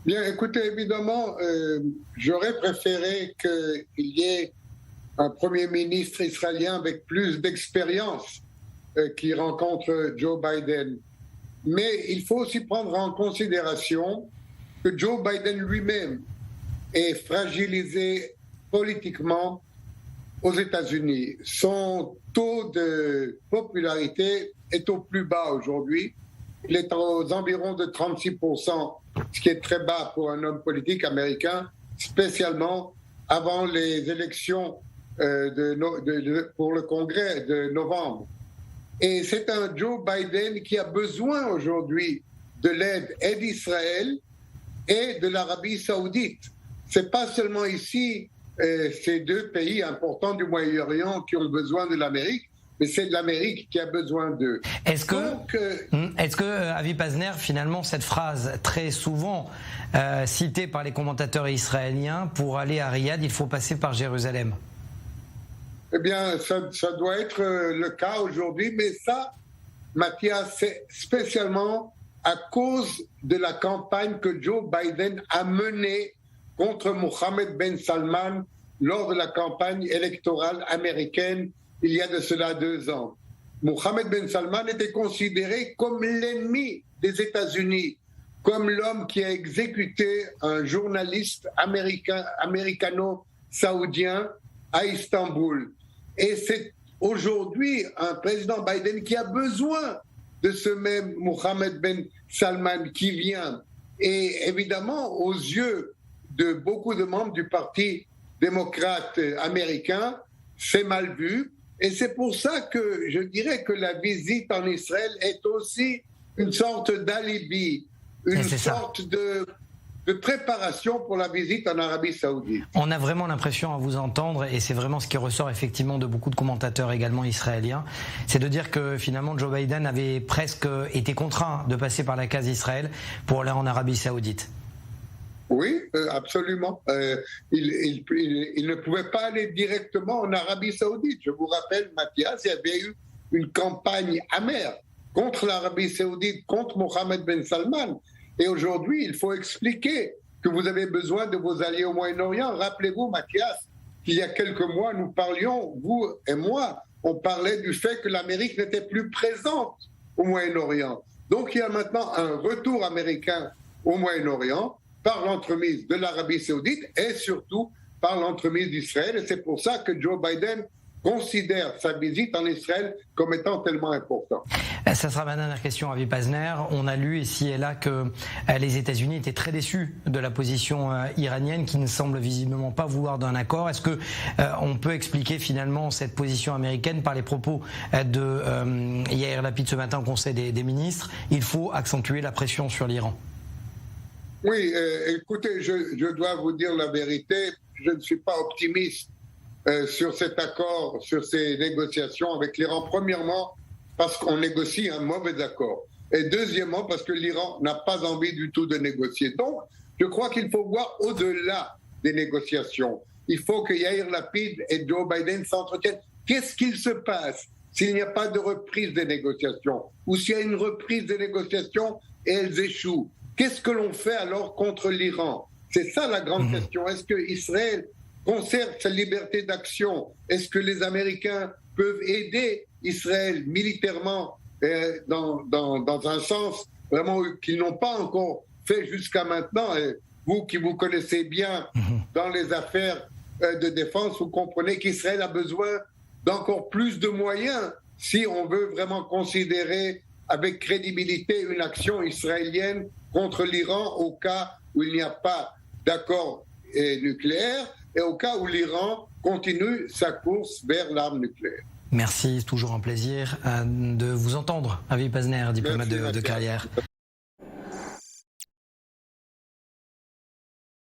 Bien, écoutez, évidemment, j'aurais préféré qu'il y ait un Premier ministre israélien avec plus d'expérience qui rencontre Joe Biden. Mais il faut aussi prendre en considération que Joe Biden lui-même est fragilisé politiquement aux États-Unis. Son taux de popularité est au plus bas aujourd'hui. Il est aux environs de 36%, ce qui est très bas pour un homme politique américain, spécialement avant les élections pour le Congrès de novembre. Et c'est un Joe Biden qui a besoin aujourd'hui de l'aide et d'Israël et de l'Arabie saoudite. Ce n'est pas seulement ici ces deux pays importants du Moyen-Orient qui ont besoin de l'Amérique, mais c'est l'Amérique qui a besoin d'eux. Est-ce que Avi Pazner, finalement, cette phrase très souvent citée par les commentateurs israéliens, pour aller à Riyad, il faut passer par Jérusalem? Eh bien, ça doit être le cas aujourd'hui, mais ça, Mathias, c'est spécialement à cause de la campagne que Joe Biden a menée contre Mohammed Ben Salman lors de la campagne électorale américaine il y a de cela 2 ans. Mohammed Ben Salman était considéré comme l'ennemi des États-Unis, comme l'homme qui a exécuté un journaliste américano-saoudien à Istanbul. Et c'est aujourd'hui un président Biden qui a besoin de ce même Mohammed Ben Salman qui vient. Et évidemment, aux yeux de beaucoup de membres du Parti démocrate américain, c'est mal vu. Et c'est pour ça que je dirais que la visite en Israël est aussi une sorte d'alibi, une sorte de préparation pour la visite en Arabie Saoudite. On a vraiment l'impression à vous entendre, et c'est vraiment ce qui ressort effectivement de beaucoup de commentateurs également israéliens, c'est de dire que finalement Joe Biden avait presque été contraint de passer par la case Israël pour aller en Arabie Saoudite. Oui, absolument. Il ne pouvait pas aller directement en Arabie Saoudite. Je vous rappelle, Mathias, il y avait eu une campagne amère contre l'Arabie Saoudite, contre Mohammed Ben Salman. Et aujourd'hui, il faut expliquer que vous avez besoin de vos alliés au Moyen-Orient. Rappelez-vous, Mathias, qu'il y a quelques mois, nous parlions, vous et moi, on parlait du fait que l'Amérique n'était plus présente au Moyen-Orient. Donc il y a maintenant un retour américain au Moyen-Orient par l'entremise de l'Arabie Saoudite et surtout par l'entremise d'Israël. Et c'est pour ça que Joe Biden considère sa visite en Israël comme étant tellement importante. Ça sera ma dernière question, Avi Pazner. On a lu ici et là que les États-Unis étaient très déçus de la position iranienne, qui ne semble visiblement pas vouloir d'un accord. Est-ce que on peut expliquer finalement cette position américaine par les propos de Yair Lapid ce matin au Conseil des ministres? Il faut accentuer la pression sur l'Iran. Oui, écoutez, je dois vous dire la vérité. Je ne suis pas optimiste sur cet accord, sur ces négociations avec l'Iran. Premièrement, parce qu'on négocie un mauvais accord. Et deuxièmement, parce que l'Iran n'a pas envie du tout de négocier. Donc, je crois qu'il faut voir au-delà des négociations. Il faut que Yair Lapid et Joe Biden s'entretiennent. Qu'est-ce qu'il se passe s'il n'y a pas de reprise des négociations? Ou s'il y a une reprise des négociations et elles échouent? Qu'est-ce que l'on fait alors contre l'Iran? C'est ça la grande question. Est-ce que Israël conserve sa liberté d'action? Est-ce que les Américains peuvent aider Israël militairement dans un sens vraiment qu'ils n'ont pas encore fait jusqu'à maintenant? Et vous qui vous connaissez bien dans les affaires de défense, vous comprenez qu'Israël a besoin d'encore plus de moyens si on veut vraiment considérer avec crédibilité une action israélienne contre l'Iran au cas où il n'y a pas d'accord nucléaire et au cas où l'Iran continue sa course vers l'arme nucléaire. Merci, toujours un plaisir de vous entendre, Avi Pazner, diplomate de carrière.